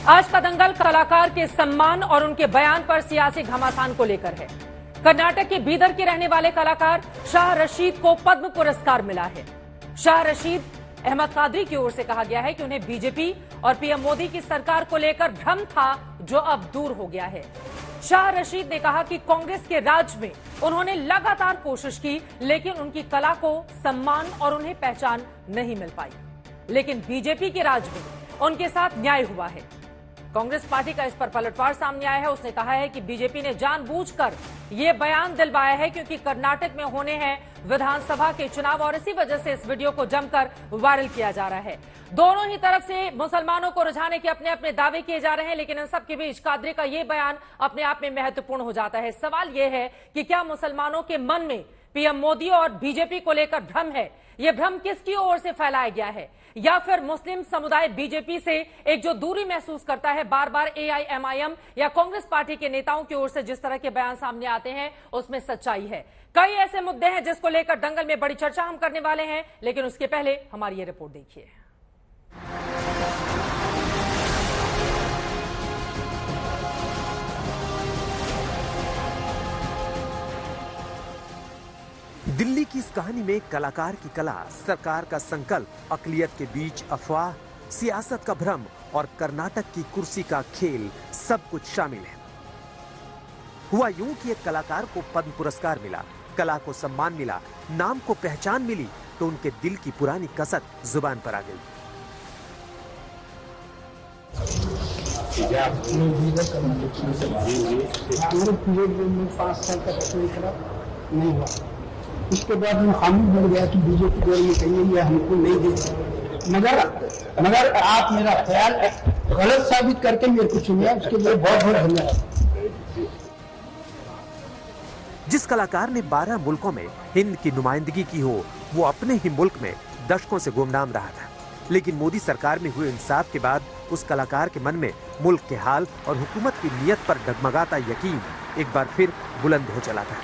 आज का दंगल कलाकार के सम्मान और उनके बयान पर सियासी घमासान को लेकर है। कर्नाटक के बीदर के रहने वाले कलाकार शाह रशीद को पद्म पुरस्कार मिला है। शाह रशीद अहमद कादरी की ओर से कहा गया है कि उन्हें बीजेपी और पीएम मोदी की सरकार को लेकर भ्रम था, जो अब दूर हो गया है। शाह रशीद ने कहा कि कांग्रेस के राज में उन्होंने लगातार कोशिश की, लेकिन उनकी कला को सम्मान और उन्हें पहचान नहीं मिल पाई। लेकिन बीजेपी के राज में उनके साथ न्याय हुआ है। कांग्रेस पार्टी का इस पर पलटवार सामने आया है। उसने कहा है कि बीजेपी ने जानबूझकर यह बयान दिलवाया है क्योंकि कर्नाटक में होने हैं विधानसभा के चुनाव और इसी वजह से इस वीडियो को जमकर वायरल किया जा रहा है। दोनों ही तरफ से मुसलमानों को रुझाने के अपने अपने दावे किए जा रहे हैं, लेकिन इन सबके बीच कादरी का यह बयान अपने आप में महत्वपूर्ण हो जाता है। सवाल यह है कि क्या मुसलमानों के मन में पीएम मोदी और बीजेपी को लेकर भ्रम है? यह भ्रम किसकी ओर से फैलाया गया है? या फिर मुस्लिम समुदाय बीजेपी से एक जो दूरी महसूस करता है, बार बार एआईएमआईएम या कांग्रेस पार्टी के नेताओं की ओर से जिस तरह के बयान सामने आते हैं उसमें सच्चाई है? कई ऐसे मुद्दे हैं जिसको लेकर दंगल में बड़ी चर्चा हम करने वाले हैं, लेकिन उसके पहले हमारी ये रिपोर्ट देखिए। दिल्ली की इस कहानी में कलाकार की कला, सरकार का संकल्प, अकलियत के बीच अफवाह, सियासत का भ्रम और कर्नाटक की कुर्सी का खेल सब कुछ शामिल है। हुआ यूं कि एक कलाकार को पद्म पुरस्कार मिला, कला को सम्मान मिला, नाम को पहचान मिली, तो उनके दिल की पुरानी कसक जुबान पर आ गई। नहीं हुआ। उसके बाद मैं खामोश हो गया कि बीजेपी गवर्नमेंट कहीं ये हमको नहीं देती, मगर आप मेरा ख्याल गलत साबित करके मेरे को चुनिया, उसके लिए बहुत बहुत धन्यवाद। जिस कलाकार ने 12 मुल्कों में हिंद की नुमाइंदगी की हो, वो अपने ही मुल्क में दशकों से गुमनाम रहा था, लेकिन मोदी सरकार में हुए इंसाफ के बाद उस कलाकार के मन में मुल्क के हाल और हुकूमत की नीयत पर डगमगाता यकीन एक बार फिर बुलंद हो चला था।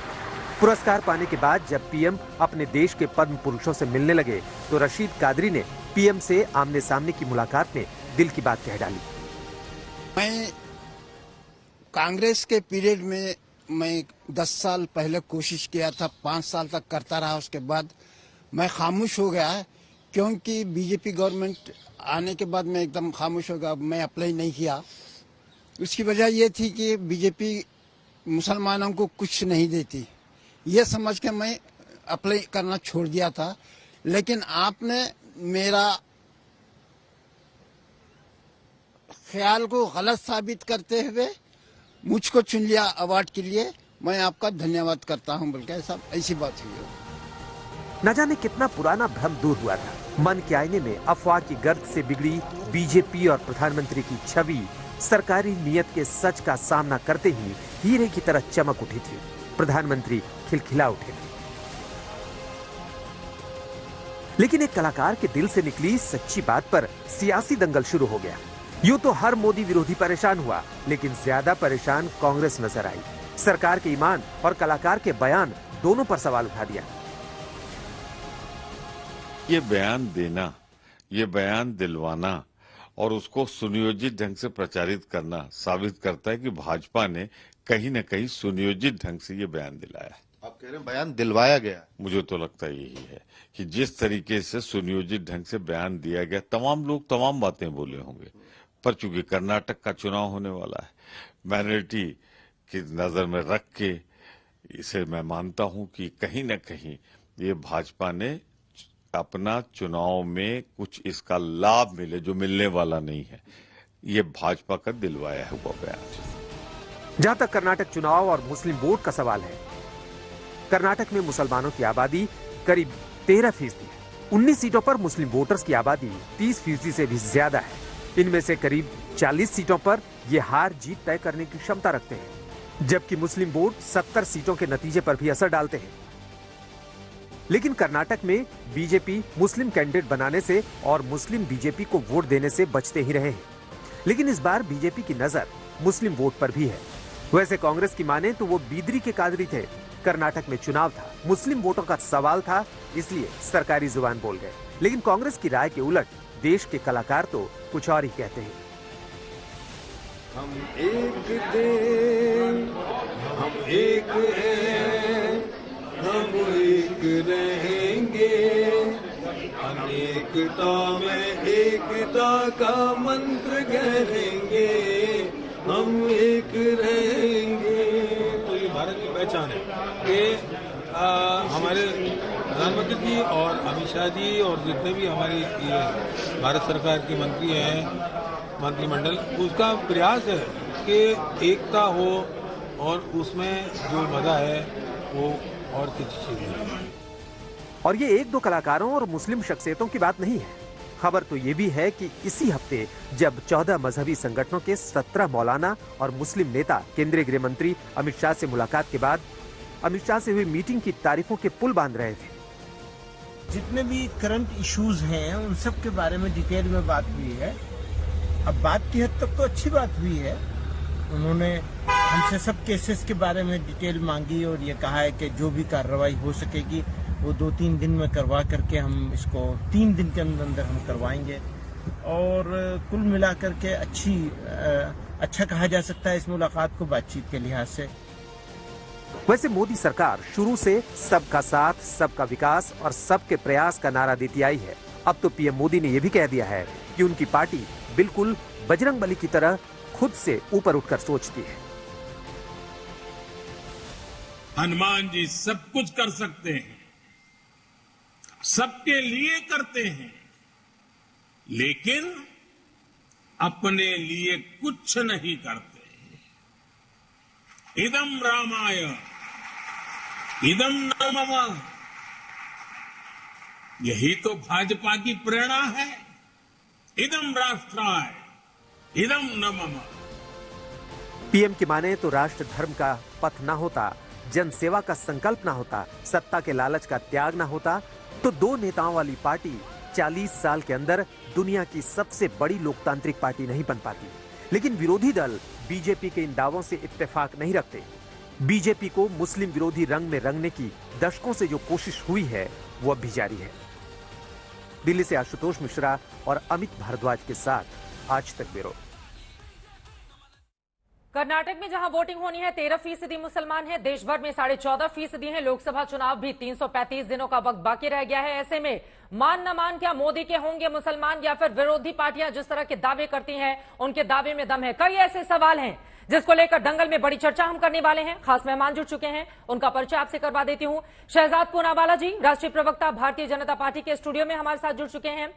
पुरस्कार पाने के बाद जब पीएम अपने देश के पद्म पुरुषों से मिलने लगे तो रशीद कादरी ने पीएम से आमने सामने की मुलाकात में दिल की बात कह डाली। मैं कांग्रेस के पीरियड में मैं 10 साल पहले कोशिश किया था, 5 साल तक करता रहा, उसके बाद मैं खामोश हो गया, क्योंकि बीजेपी गवर्नमेंट आने के बाद मैं एकदम खामोश हो गया, मैं अप्लाई नहीं किया। उसकी वजह यह थी कि बीजेपी मुसलमानों को कुछ नहीं देती, ये समझ के मैं अप्लाई करना छोड़ दिया था। लेकिन आपने मेरा ख्याल को गलत साबित करते हुए मुझको चुन लिया अवार्ड के लिए, मैं आपका धन्यवाद करता हूं, बल्कि ऐसी बात हुई है। न जाने कितना पुराना भ्रम दूर हुआ था। मन के आईने में अफवाह की गर्द से बिगड़ी बीजेपी और प्रधानमंत्री की छवि सरकारी नीयत के सच का सामना करते ही हीरे की तरह चमक उठी थी। प्रधानमंत्री खिलखिला उठे थे। लेकिन एक कलाकार के दिल से निकली सच्ची बात पर सियासी दंगल शुरू हो गया। यूं तो हर मोदी विरोधी परेशान हुआ, लेकिन ज्यादा परेशान कांग्रेस नजर आई। सरकार के ईमान और कलाकार के बयान दोनों पर सवाल उठा दिया। ये बयान देना, ये बयान दिलवाना और उसको सुनियोजित ढंग से प्रचारित करना साबित करता है कि भाजपा ने कहीं न कहीं सुनियोजित ढंग से ये बयान दिलाया। आप कह रहे हैं बयान दिलवाया गया? मुझे तो लगता यही है कि जिस तरीके से सुनियोजित ढंग से बयान दिया गया, तमाम लोग तमाम बातें बोले होंगे, पर चूंकि कर्नाटक का चुनाव होने वाला है, माइनॉरिटी की नजर में रख के इसे मैं मानता हूं कि कहीं न कहीं ये भाजपा ने अपना चुनाव में कुछ इसका लाभ मिले जो मिलने वाला नहीं है, ये भाजपा का दिलवाया हुआ बयान। जहां तक कर्नाटक चुनाव और मुस्लिम वोट का सवाल है, कर्नाटक में मुसलमानों की आबादी करीब 13% है। 19 सीटों पर मुस्लिम वोटर्स की आबादी 30% से भी ज्यादा है। इनमें से करीब 40 सीटों पर ये हार जीत तय करने की क्षमता रखते हैं, जबकि मुस्लिम वोट 70 सीटों के नतीजे पर भी असर डालते हैं। लेकिन कर्नाटक में बीजेपी मुस्लिम कैंडिडेट बनाने से और मुस्लिम बीजेपी को वोट देने से बचते ही रहे हैं। लेकिन इस बार बीजेपी की नजर मुस्लिम वोट पर भी है। वैसे कांग्रेस की माने तो वो बीदरी के कादरी थे। कर्नाटक में चुनाव था, मुस्लिम वोटों का सवाल था, इसलिए सरकारी जुबान बोल गए। लेकिन कांग्रेस की राय के उलट देश के कलाकार तो कुछ और ही कहते हैं। हम एक थे, हम एक हैं, हम एक रहेंगे, अनेकता में एकता का मंत्र कहेंगे, हम एक रहेंगे। तो ये भारत की पहचान है कि हमारे प्रधानमंत्री जी और अमित शाह जी और जितने भी हमारी ये भारत सरकार के मंत्री हैं, मंत्रिमंडल, उसका प्रयास है कि एकता हो और उसमें जो मजा है वो और किसी चीज नहीं। और ये एक दो कलाकारों और मुस्लिम शख्सियतों की बात नहीं है। खबर तो ये भी है कि इसी हफ्ते जब 14 मजहबी संगठनों के 17 मौलाना और मुस्लिम नेता केंद्रीय गृह मंत्री अमित शाह से मुलाकात के बाद अमित शाह से हुई मीटिंग की तारीफों के पुल बांध रहे थे। जितने भी करंट इश्यूज हैं उन सब के बारे में डिटेल में बात हुई है। अब बात की हद तक तो अच्छी बात हुई है। उन्होंने हमसे सब केसेस के बारे में डिटेल मांगी और ये कहा है कि जो भी कार्रवाई हो सकेगी वो 2-3 दिन में करवा करके हम इसको 3 दिन के अंदर अंदर हम करवाएंगे। और कुल मिलाकर के अच्छा कहा जा सकता है इस मुलाकात को बातचीत के लिहाज से। वैसे मोदी सरकार शुरू से सबका साथ, सबका विकास और सबके प्रयास का नारा देती आई है। अब तो पीएम मोदी ने यह भी कह दिया है कि उनकी पार्टी बिल्कुल बजरंगबली की तरह खुद से ऊपर उठकर सोचती है। हनुमान जी सब कुछ कर सकते हैं, सबके लिए करते हैं, लेकिन अपने लिए कुछ नहीं करते। इदम रामाय इदम न मम, यही तो भाजपा की प्रेरणा है। इदम राष्ट्राय इदम न मम। पीएम की माने तो राष्ट्र धर्म का पथ न होता, जनसेवा का संकल्प न होता, सत्ता के लालच का त्याग न होता, तो 2 नेताओं वाली पार्टी 40 साल के अंदर दुनिया की सबसे बड़ी लोकतांत्रिक पार्टी नहीं बन पाती। लेकिन विरोधी दल बीजेपी के इन दावों से इत्तेफाक नहीं रखते। बीजेपी को मुस्लिम विरोधी रंग में रंगने की दशकों से जो कोशिश हुई है वो अब भी जारी है। दिल्ली से आशुतोष मिश्रा और अमित भारद्वाज के साथ आज तक ब्यूरो। कर्नाटक में जहां वोटिंग होनी है 13% मुसलमान हैं। देश भर में 14.5% हैं। लोकसभा चुनाव भी 335 दिनों का वक्त बाकी रह गया है। ऐसे में मान न मान क्या मोदी के होंगे मुसलमान या फिर विरोधी पार्टियां जिस तरह के दावे करती हैं उनके दावे में दम है? कई ऐसे सवाल हैं जिसको लेकर दंगल में बड़ी चर्चा हम करने वाले हैं। खास मेहमान जुड़ चुके हैं, उनका परिचय आपसे करवा देती हूं। शहजाद पूनावाला जी, राष्ट्रीय प्रवक्ता भारतीय जनता पार्टी के स्टूडियो में हमारे साथ जुड़ चुके हैं।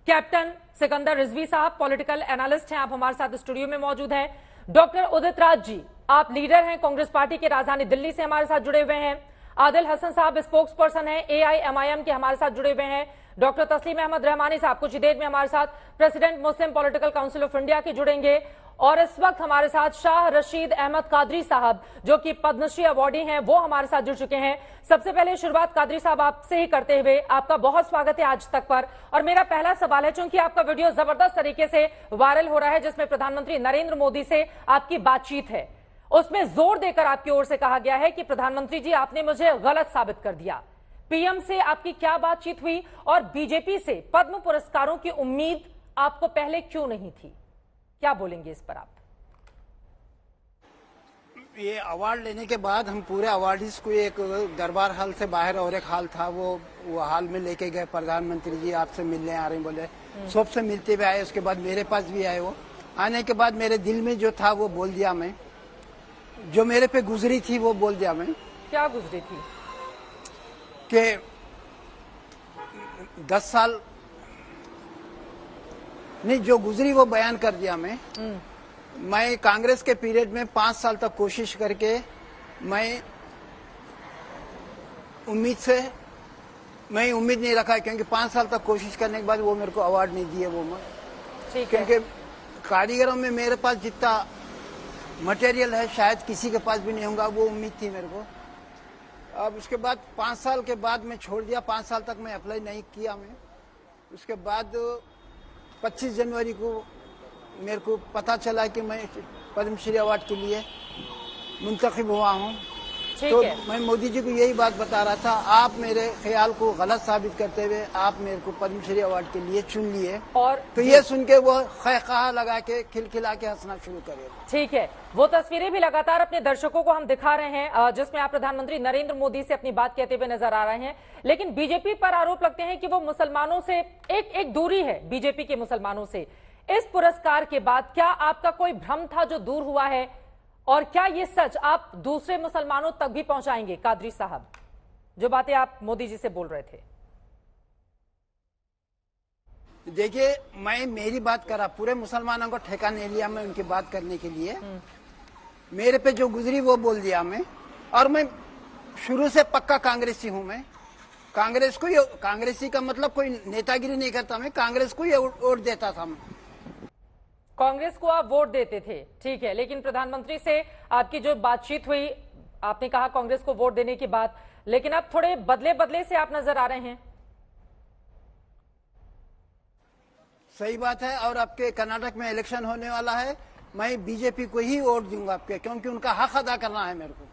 कैप्टन सिकंदर रिजवी साहब, पॉलिटिकल एनालिस्ट हैं, आप हमारे साथ स्टूडियो में मौजूद हैं। डॉक्टर उदित राज जी, आप लीडर हैं कांग्रेस पार्टी के, राजधानी दिल्ली से हमारे साथ जुड़े हुए हैं। आदिल हसन साहब स्पोक्स पर्सन हैं AIMIM के, हमारे साथ जुड़े हुए हैं। डॉक्टर तस्लीम अहमद रहमानी साहब कुछ ही देर में हमारे साथ president Muslim political council of India के जुड़ेंगे। और इस वक्त हमारे साथ शाह रशीद अहमद कादरी साहब जो कि पद्मश्री अवार्डी हैं, वो हमारे साथ जुड़ चुके हैं। सबसे पहले शुरुआत कादरी साहब आपसे ही करते हुए, आपका बहुत स्वागत है आज तक पर। और मेरा पहला सवाल है, चूंकि आपका वीडियो जबरदस्त तरीके से वायरल हो रहा है जिसमें प्रधानमंत्री नरेंद्र मोदी से आपकी बातचीत है, उसमें जोर देकर आपकी ओर से कहा गया है कि प्रधानमंत्री जी आपने मुझे गलत साबित कर दिया। पीएम से आपकी क्या बातचीत हुई और बीजेपी से पद्म पुरस्कारों की उम्मीद आपको पहले क्यों नहीं थी? क्या बोलेंगे इस पर आप? ये अवार्ड लेने के बाद हम पूरे अवार्डीज को एक दरबार हाल से बाहर और एक हाल था, वो हाल में लेके गए। प्रधानमंत्री जी आपसे मिलने आ रहे हैं बोले, सबसे मिलते हुए आए। उसके बाद मेरे पास भी आए। वो आने के बाद मेरे दिल में जो था वो बोल दिया मैं, जो मेरे पे गुजरी थी वो बोल दिया मैं। क्या गुजरी थी? कि 10 साल नहीं, जो गुजरी वो बयान कर दिया मैं कांग्रेस के पीरियड में 5 साल तक कोशिश करके मैं उम्मीद नहीं रखा, क्योंकि 5 साल तक कोशिश करने के बाद वो मेरे को अवार्ड नहीं दिए। वो मैं क्योंकि कारीगरों में मेरे पास जितना मटेरियल है शायद किसी के पास भी नहीं होगा, वो उम्मीद थी मेरे को। अब उसके बाद 5 साल के बाद मैं छोड़ दिया। 5 साल तक मैं अप्लाई नहीं किया मैं। उसके बाद 25 जनवरी को मेरे को पता चला कि मैं पद्मश्री अवार्ड के लिए मुंतखब हुआ हूँ। ठीक तो है। मैं मोदी जी को यही बात बता रहा था, आप मेरे ख्याल को गलत साबित करते हुए आप मेरे को पद्मश्री अवार्ड के लिए चुन लिए, और तो ये सुन के वो खैखा लगा के खिलखिला के हंसना शुरू करे। ठीक है, वो तस्वीरें भी लगातार अपने दर्शकों को हम दिखा रहे हैं जिसमें आप प्रधानमंत्री नरेंद्र मोदी से अपनी बात कहते हुए नजर आ रहे हैं, लेकिन बीजेपी पर आरोप लगते हैं कि वो मुसलमानों से एक दूरी है बीजेपी के मुसलमानों से। इस पुरस्कार के बाद क्या आपका कोई भ्रम था जो दूर हुआ है, और क्या ये सच आप दूसरे मुसलमानों तक भी पहुंचाएंगे? कादरी साहब, जो बातें आप मोदी जी से बोल रहे थे। देखिए, मैं मेरी बात करा, पूरे मुसलमानों को ठेका नहीं लिया मैं उनकी बात करने के लिए। मेरे पे जो गुजरी वो बोल दिया मैं, और मैं शुरू से पक्का कांग्रेसी हूं। मैं कांग्रेस को, कांग्रेसी का मतलब कोई नेतागिरी नहीं करता, मैं कांग्रेस को ही वोट देता था। मैं कांग्रेस को आप वोट देते थे, ठीक है, लेकिन प्रधानमंत्री से आपकी जो बातचीत हुई, आपने कहा कांग्रेस को वोट देने की बात, लेकिन अब थोड़े बदले से आप नजर आ रहे हैं। सही बात है, और आपके कर्नाटक में इलेक्शन होने वाला है, मैं बीजेपी को ही वोट दूंगा आपके, क्योंकि उनका हक अदा करना है मेरे को।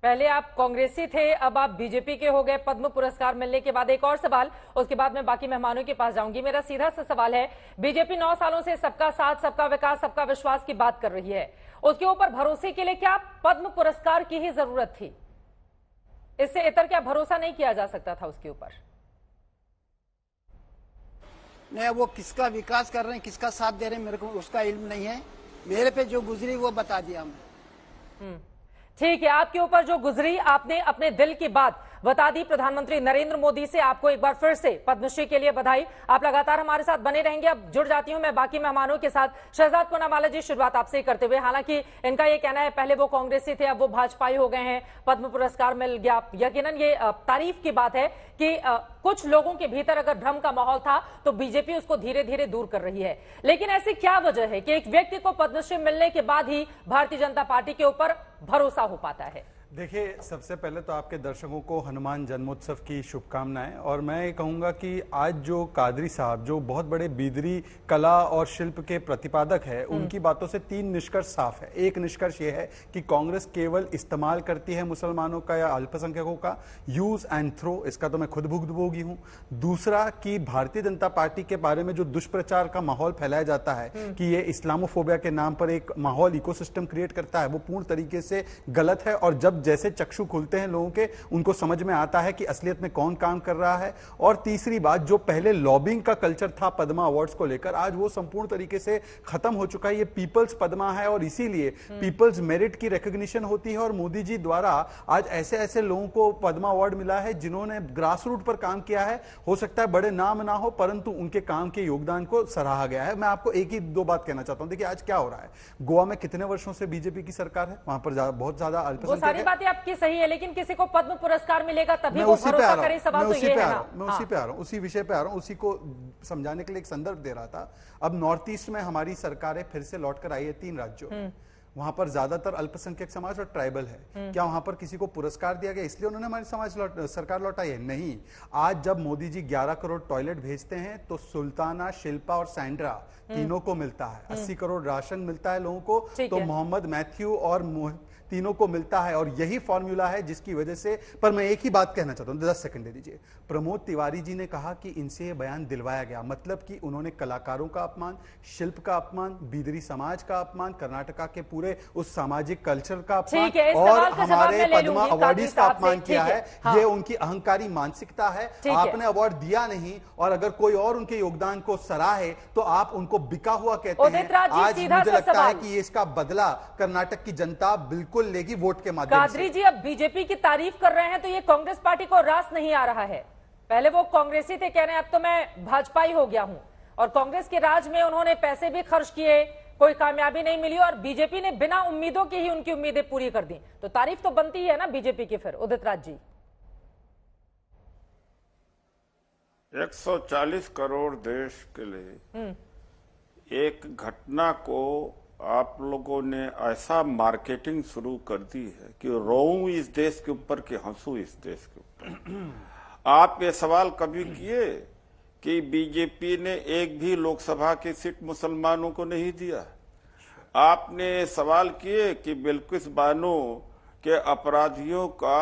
पहले आप कांग्रेसी थे, अब आप बीजेपी के हो गए पद्म पुरस्कार मिलने के बाद। एक और सवाल, उसके बाद मैं बाकी मेहमानों के पास जाऊंगी। मेरा सीधा सा सवाल है, बीजेपी 9 सालों से सबका साथ, सबका विकास, सबका विश्वास की बात कर रही है, उसके ऊपर भरोसे के लिए क्या पद्म पुरस्कार की ही जरूरत थी? इससे इतर क्या भरोसा नहीं किया जा सकता था उसके ऊपर? नहीं, वो किसका विकास कर रहे हैं, किसका साथ दे रहे हैं, मेरे को उसका इल्म नहीं है। मेरे पे जो गुजरी वो बता दिया मैं। ठीक है, आपके ऊपर जो गुजरी, आपने अपने दिल की बात बता दी प्रधानमंत्री नरेंद्र मोदी से। आपको एक बार फिर से पद्मश्री के लिए बधाई। आप लगातार हमारे साथ बने रहेंगे। अब जुड़ जाती हूं मैं बाकी मेहमानों के साथ। शहजाद पूनावाला जी, शुरुआत आपसे करते हुए, हालांकि इनका ये कहना है पहले वो कांग्रेसी थे, अब वो भाजपाई हो गए हैं, पद्म पुरस्कार मिल गया। यकीनन ये तारीफ की बात है कि कुछ लोगों के भीतर अगर भ्रम का माहौल था तो बीजेपी उसको धीरे धीरे दूर कर रही है। लेकिन ऐसी क्या वजह है कि एक व्यक्ति को पद्मश्री मिलने के बाद ही भारतीय जनता पार्टी के ऊपर भरोसा हो पाता है? देखिए, सबसे पहले तो आपके दर्शकों को हनुमान जन्मोत्सव की शुभकामनाएं। और मैं ये कहूँगा कि आज जो कादरी साहब, जो बहुत बड़े बीदरी कला और शिल्प के प्रतिपादक है, उनकी बातों से 3 निष्कर्ष साफ है। एक निष्कर्ष ये है कि कांग्रेस केवल इस्तेमाल करती है मुसलमानों का या अल्पसंख्यकों का, यूज एंड थ्रो, इसका तो मैं खुद भुगतभोगी हूँ। दूसरा कि भारतीय जनता पार्टी के बारे में जो दुष्प्रचार का माहौल फैलाया जाता है कि ये इस्लामोफोबिया के नाम पर एक माहौल, इकोसिस्टम क्रिएट करता है, वो पूर्ण तरीके से गलत है। और जब जैसे चक्षु खुलते हैं लोगों के, उनको समझ में आता है कि असलियत में कौन काम कर रहा है। और तीसरी बात, जो पहले लॉबिंग का कल्चर था पद्मा अवार्ड्स को लेकर, आज वो संपूर्ण तरीके से खत्म हो चुका है। ये पीपल्स पद्मा है और इसीलिए पीपल्स मेरिट की रिकॉग्निशन होती है। और मोदी जी द्वारा आज ऐसे ऐसे लोगों को पद्मा अवार्ड मिला है जिन्होंने ग्रास रूट पर काम किया है। हो सकता है बड़े नाम ना हो, परंतु उनके काम के योगदान को सराहा गया है। मैं आपको एक ही 2 बात कहना चाहता हूं। देखिए, आज क्या हो रहा है, गोवा में कितने वर्षों से बीजेपी की सरकार है, वहां पर बहुत ज्यादा अल्पसंख्यक है। की सही है, लेकिन किसी को पद्म पुरस्कार मिलेगा तभी वो भरोसा करे। सवाल तो ये है ना। मैं उसी पे आ रहा हूं, उसी विषय पे आ रहा हूं, उसी को समझाने के लिए एक संदर्भ दे रहा था। अब नॉर्थ ईस्ट में हमारी सरकारें फिर से लौटकर आई है 3 राज्यों में। वहां पर ज्यादातर अल्पसंख्यक समाज और ट्राइबल है। क्या वहां पर किसी को पुरस्कार दिया गया इसलिए उन्होंने हमारी सरकार लौटाई है? नहीं। आज जब मोदी जी 11 करोड़ टॉयलेट भेजते हैं तो सुल्ताना, शिल्पा और सैंड्रा तीनों को मिलता है। 80 करोड़ राशन मिलता है लोगों को, तो मोहम्मद, मैथ्यू और तीनों को मिलता है। और यही फॉर्मूला है जिसकी वजह से, पर मैं एक ही बात कहना चाहता हूं, 10 सेकंड दे दीजिए। प्रमोद तिवारी जी ने कहा कि इनसे ये बयान दिलवाया गया, मतलब कि उन्होंने कलाकारों का अपमान, शिल्प का अपमान, बीदरी समाज का अपमान, कर्नाटका के पूरे उस सामाजिक कल्चर का अपमान और हमारे पद्मा अवार्डीज का अपमान किया है। ये उनकी अहंकारी मानसिकता है। आपने अवार्ड दिया नहीं, और अगर कोई और उनके योगदान को सराहे तो आप उनको बिका हुआ कहते हैं। आज मुझे लगता है कि इसका बदला कर्नाटक की जनता बिल्कुल लेगी वोट के माध्यम से। कादरी जी, अब बीजेपी की तारीफ कर रहे हैं तो ये कांग्रेस पार्टी को रास नहीं आ रहा है। पहले वो कांग्रेसी थे, कह रहे हैं अब तो मैं भाजपाई हो गया हूं, और कांग्रेस के राज में उन्होंने पैसे भी खर्च किए, कोई कामयाबी नहीं मिली, और बीजेपी ने बिना उम्मीदों के ही उनकी उम्मीदें पूरी कर दी। तो तारीफ तो बनती है ना बीजेपी की। फिर उदित राज जी, 140 करोड़ देश के लिए एक घटना को आप लोगों ने ऐसा मार्केटिंग शुरू कर दी है कि रोऊं इस देश के ऊपर कि हंसू इस देश के ऊपर। आप ये सवाल कभी किए कि बीजेपी ने एक भी लोकसभा की सीट मुसलमानों को नहीं दिया? आपने सवाल किए कि बिल्किस बानो के अपराधियों का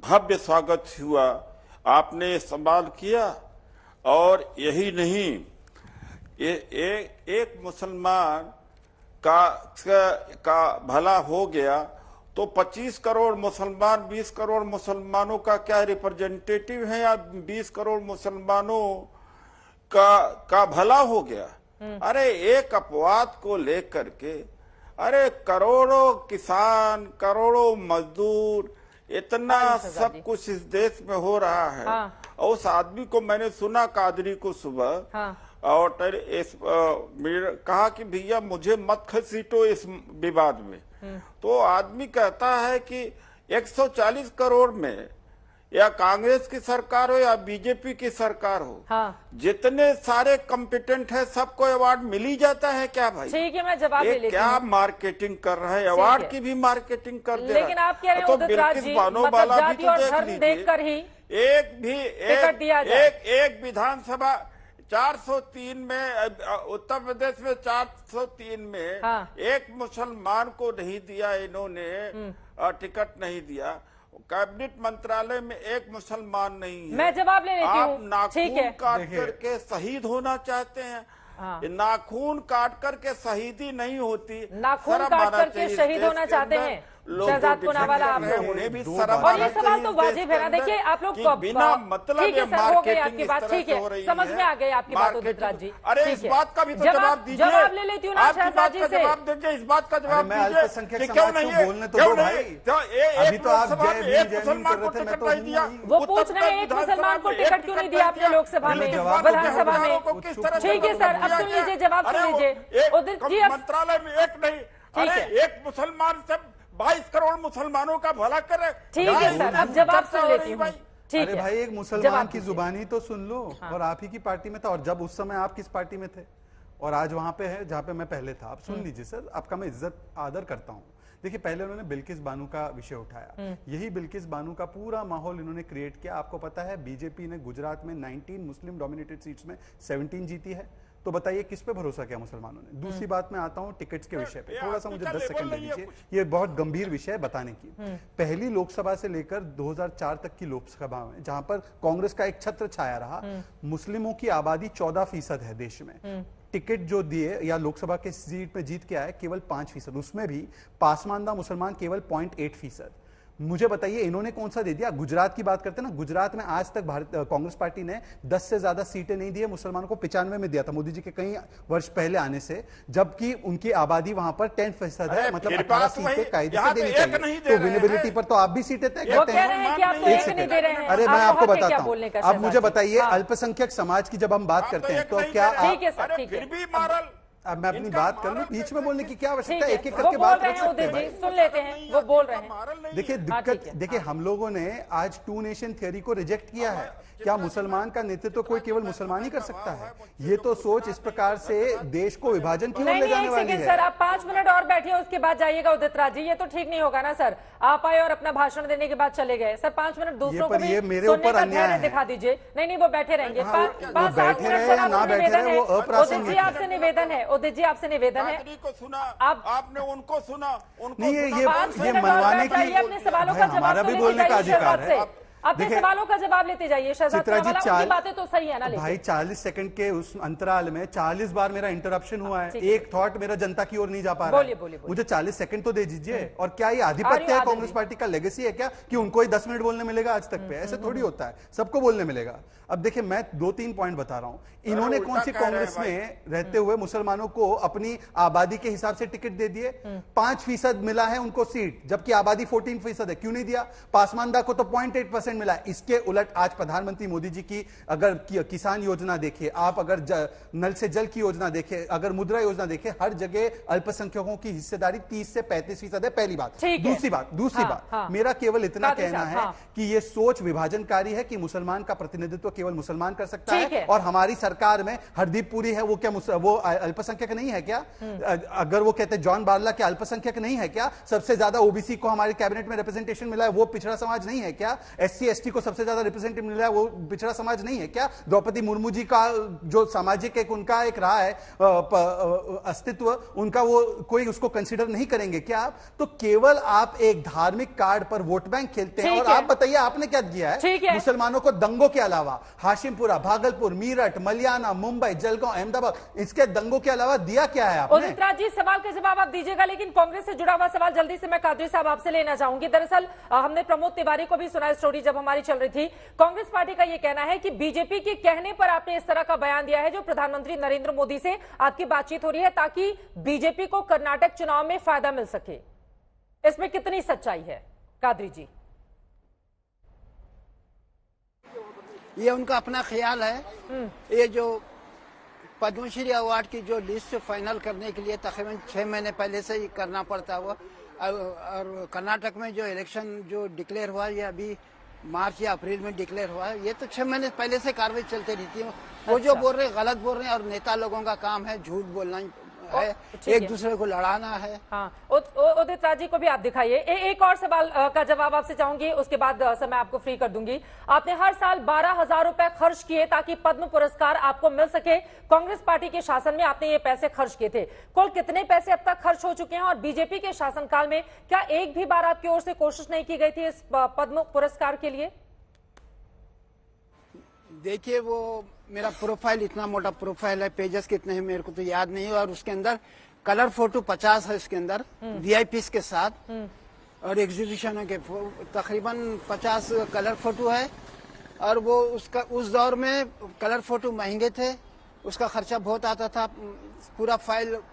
भव्य स्वागत हुआ, आपने इस्तेमाल किया। और यही नहीं, एक मुसलमान का भला हो गया तो 25 करोड़ मुसलमान 20 करोड़ मुसलमानों का क्या रिप्रेजेंटेटिव है, या 20 करोड़ मुसलमानों का भला हो गया। अरे एक अपवाद को लेकर के, अरे करोड़ों किसान, करोड़ों मजदूर, इतना सब कुछ इस देश में हो रहा है। और उस आदमी को मैंने सुना, कादरी को सुबह, और कहा कि भैया मुझे मत घसीटो इस विवाद में। तो आदमी कहता है कि 140 करोड़ में या कांग्रेस की सरकार हो या बीजेपी की सरकार हो, जितने सारे कॉम्पिटेंट है सबको अवार्ड मिल ही जाता है क्या भाई? ठीक है, मैं जवाब ले लेती हूं। क्या मार्केटिंग कर रहे हैं, अवार्ड की भी मार्केटिंग कर दे रहे हैं। लेकिन आप कह रहे हैं तो उदित राज जी, मतलब जाति और धर्म देखकर ही एक विधानसभा 403 में, उत्तर प्रदेश में 403 में एक मुसलमान को नहीं दिया इन्होंने, टिकट नहीं दिया। कैबिनेट मंत्रालय में एक मुसलमान नहीं है। मैं जवाब ले लेती हूँ। आप नाखून काट करके शहीद होना चाहते हैं। नाखून काट करके शहीदी नहीं होती, नाखून काट करके शहीद होना चाहते हैं। शहजाद पूनावाला, आप उन्हें भी शर्म, और ये सवाल तो वाजिब है ना। देखिए आप लोग बिना मतलब ठीक है सर, हो गई आपकी बात, ठीक है, समझ में आ गई आपकी बात उदित राज जी। अरे इस बात का भी तो जवाब दीजिए। जवाब ले लेती हूँ ना शहजाद जी से। जवाब दीजिए, इस बात का जवाब मैं अल्पसंख्यक समाज को बोलने तो दो भाई। अभी तो आप एक मुसलमान को टिकट नहीं दिया, वो पूछ रहे हैं एक मुसलमान को टिकट क्यों नहीं दिया आपने लोकसभा में, विधानसभा में। ठीक है सर, अब सुन लीजिए, जवाब सुन लीजिए उदित जी। मंत्रालय में एक नहीं, अरे एक मुसलमान से 22 करोड़ मुसलमानों का भला करे। ठीक है सर, अब जवाब सुन लेती हूँ। अरे भाई एक मुसलमान की जुबान ही तो सुन लो। और आप ही की पार्टी में था, और जब उस समय आप किस पार्टी में थे और आज वहां पे है जहां पे मैं पहले था। आप सुन लीजिए सर, आपका मैं इज्जत आदर करता हूं। देखिए पहले उन्होंने बिल्किस बानो का विषय उठाया, यही बिल्किस बानो का पूरा माहौल इन्होंने क्रिएट किया। आपको पता है बीजेपी ने गुजरात में 19 मुस्लिम डोमिनेटेड सीट्स में 17 जीती है। तो बताइए किस पे भरोसा किया मुसलमानों ने। दूसरी बात मैं आता हूं टिकट्स के विषय पे, थोड़ा सा मुझे 10 सेकंड दे दीजिए, ये बहुत गंभीर विषय है बताने की। पहली लोकसभा से लेकर 2004 तक की लोकसभा में, जहां पर कांग्रेस का एक छत्र छाया रहा, मुस्लिमों की आबादी 14% है देश में। टिकट जो दिए या लोकसभा के सीट में जीत के आए केवल 5%, उसमें भी पासमानदा मुसलमान केवल 0.8%। मुझे बताइए इन्होंने कौन सा दे दिया। गुजरात की बात करते हैं ना, गुजरात में आज तक कांग्रेस पार्टी ने 10 से ज्यादा सीटें नहीं दी है मुसलमानों को। 95 में दिया था मोदी जी के कई वर्ष पहले आने से, जबकि उनकी आबादी वहां पर 10% है, मतलब 18 सीटें कायदे से देनी चाहिए। तो विनेबिलिटी पर तो आप भी सीटें तय करते हैं। अरे मैं आपको बताता हूँ, अब मुझे बताइए अल्पसंख्यक समाज की जब हम बात करते हैं तो क्या अब मैं अपनी बात कर लूं, बीच में बोलने की क्या आवश्यकता है, एक एक करके बात रख सकते हैं। सुन लेते हैं, वो बोल रहे हैं। देखिए दिक्कत, देखिए हम लोगों ने आज 2 नेशन थ्योरी को रिजेक्ट किया है। क्या मुसलमान का नेतृत्व कोई केवल मुसलमान ही कर सकता है? ये तो सोच इस प्रकार से देश को विभाजन की ओर ले जाने वाली है। सर आप 5 मिनट और बैठिए, उसके बाद जाइएगा उदित राज जी। ये तो ठीक नहीं होगा ना सर, आप आए और अपना भाषण देने के बाद चले गए। सर 5 मिनट दूसरों को भी मेरे ऊपर अन्याय दिखा दीजिए। नहीं वो बैठे रहेंगे 5-7 मिनट। सर ना बैठे रहे वो अप्रासंगिक है। आपसे निवेदन है उदित जी, आपसे निवेदन है, आपने उनको सुना, नहीं ये मनवाने की, अपने सवालों का हमारा भी बोलने का अधिकार है। अपने सवालों का जवाब लेते जाइए। शहजाद बातें तो सही है ना, भाई 40 सेकंड के उस अंतराल में 40 बार मेरा इंटरप्शन हुआ है, एक थॉट मेरा जनता की ओर नहीं जा पा रहा है। मुझे 40 सेकंड तो दे दीजिए। और क्या ये आधिपत्य है कांग्रेस पार्टी का लेगेसी है क्या कि उनको ही 10 मिनट बोलने मिलेगा आज तक पे? ऐसे थोड़ी होता है, सबको बोलने मिलेगा। अब देखिए मैं 2-3 पॉइंट बता रहा हूं। इन्होंने कौन सी कांग्रेस में रहते हुए मुसलमानों को अपनी आबादी के हिसाब से टिकट दे दिए? 5% मिला है उनको सीट, जबकि आबादी 14% है। क्यों नहीं दिया? पासमानदा को तो 0.8% मिला है। इसके उलट आज प्रधानमंत्री मोदी जी की अगर किसान योजना देखिए आप, अगर नल से जल की योजना देखिए, अगर मुद्रा योजना देखिए, हर जगह अल्पसंख्यकों की हिस्सेदारी 30 से 35% है। पहली बात। दूसरी बात मेरा केवल इतना कहना है कि यह सोच विभाजनकारी है कि मुसलमान का प्रतिनिधित्व केवल मुसलमान कर सकता है। और हमारी सरकार में हरदीप पुरी है, वो क्या वो अल्पसंख्यक नहीं है क्या? अगर वो कहते हैं जॉन बारला क्या अल्पसंख्यक नहीं है क्या? सबसे ज्यादा ओबीसी को हमारे कैबिनेट में रिप्रेजेंटेशन मिला है, वो पिछड़ा समाज नहीं है क्या? एस SC ST को सबसे ज्यादा रिप्रेजेंटेटिव मिल रहा है वो पिछड़ा समाज नहीं है क्या? द्रौपदी मुर्मू जी का जो सामाजिक एक उनका एक रहा है अस्तित्व उनका, वो कोई उसको कंसीडर नहीं करेंगे क्या आप? तो केवल आप एक धार्मिक कार्ड पर वोट बैंक खेलते हैं। और आप बताइए आपने क्या किया है मुसलमानों को दंगों के अलावा? हाशिमपुरा, भागलपुर, मीरठ, मलियाना, मुंबई, जलगांव, अहमदाबाद, इसके दंगों के अलावा दिया क्या है आपने? उदित राज जी, सवाल का जवाब आप दीजिएगा, लेकिन कांग्रेस से जुड़ा हुआ सवाल जल्दी से मैं कादरी साहब आपसे लेना चाहूंगी। दरअसल हमने प्रमोद तिवारी को भी सुना स्टोरी जब हमारी चल रही थी। कांग्रेस पार्टी का यह कहना है कि बीजेपी के कहने पर आपने इस तरह का बयान दिया है जो प्रधानमंत्री नरेंद्र मोदी से आपकी बातचीत हो रही है ताकि बीजेपी को कर्नाटक चुनाव में फायदा मिल सके। इसमें कितनी सच्चाई है कादरी जी? ये उनका अपना ख्याल है। ये जो पद्मश्री अवार्ड की जो लिस्ट फाइनल करने के लिए तकरीबन 6 महीने पहले से ही करना पड़ता हुआ, और कर्नाटक में जो इलेक्शन जो डिक्लेयर हुआ ये अभी मार्च या अप्रैल में डिक्लेयर हुआ है। ये तो 6 महीने पहले से कार्रवाई चलती रहती है। वो जो बोल रहे हैं गलत बोल रहे हैं, और नेता लोगों का काम है झूठ बोलना है, एक दूसरे को लड़ाना है। हाँ, उदित राज जी को भी आप दिखाइए। एक और सवाल का जवाब आपसे चाहूंगी, उसके बाद समय आपको फ्री कर दूंगी। आपने हर साल 12,000 रुपए खर्च किए ताकि पद्म पुरस्कार आपको मिल सके। कांग्रेस पार्टी के शासन में आपने ये पैसे खर्च किए थे। कुल कितने पैसे अब तक खर्च हो चुके हैं? और बीजेपी के शासनकाल में क्या एक भी बार आपकी ओर से कोशिश नहीं की गई थी इस पद्म पुरस्कार के लिए? देखिए, वो मेरा प्रोफाइल इतना मोटा प्रोफाइल है, पेजेस कितने हैं मेरे को तो याद नहीं है, और उसके अंदर कलर फोटो 50 है इसके अंदर VIPs के साथ, और एग्जीबिशन के तकरीबन 50 कलर फोटो है। और वो उसका उस दौर में कलर फोटो महंगे थे, उसका खर्चा बहुत आता था। पूरा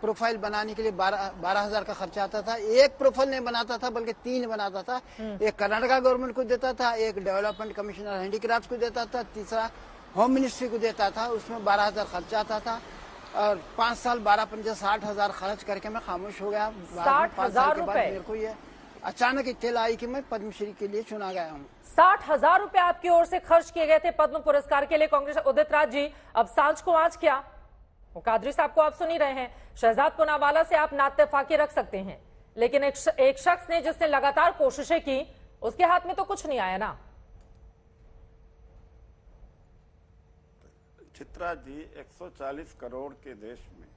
प्रोफाइल बनाने के लिए 12,000 का खर्चा आता था। एक प्रोफाइल नहीं बनाता था बल्कि 3 बनाता था। एक कर्नाटका गवर्नमेंट को देता था, एक डेवलपमेंट कमिश्नर हैंडीक्राफ्ट को देता था, तीसरा होम मिनिस्ट्री को देता था। उसमें 12,000 खर्चा आता था। और 5 साल 12-5 60,000 खर्च करके मैं खामोश हो गया। 60,000 रुपए मेरे को ये अचानक इत्तेला आई कि मैं पद्मश्री के लिए चुना गया हूँ। 60,000 रुपए आपकी ओर से खर्च किए गए थे पद्म पुरस्कार के लिए कांग्रेस। उदित राज जी, अब सांझ को आज क्या? वो कादरी साहब को आप सुन ही रहे हैं। शहजाद पूनावाला से आप नातेफाकी रख सकते हैं, लेकिन एक शख्स ने जिसने लगातार कोशिशें की, उसके हाथ में तो कुछ नहीं आया ना। चित्रा जी, 140 करोड़ के देश में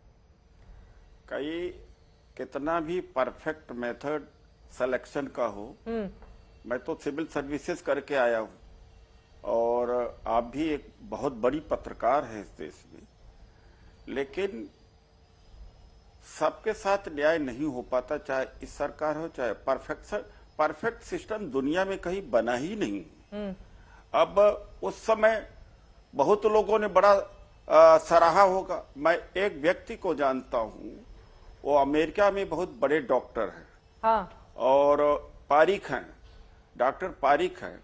कितना भी परफेक्ट मेथड सिलेक्शन का हो, मैं तो सिविल सर्विसेज करके आया हूं, और आप भी एक बहुत बड़ी पत्रकार हैं इस देश में, लेकिन सबके साथ न्याय नहीं हो पाता, चाहे इस सरकार हो चाहे परफेक्ट सिस्टम दुनिया में कहीं बना ही नहीं। अब उस समय बहुत लोगों ने बड़ा सराहा होगा। मैं एक व्यक्ति को जानता हूं, वो अमेरिका में बहुत बड़े डॉक्टर हैं। हाँ। और पारिक हैं, डॉक्टर पारिक हैं,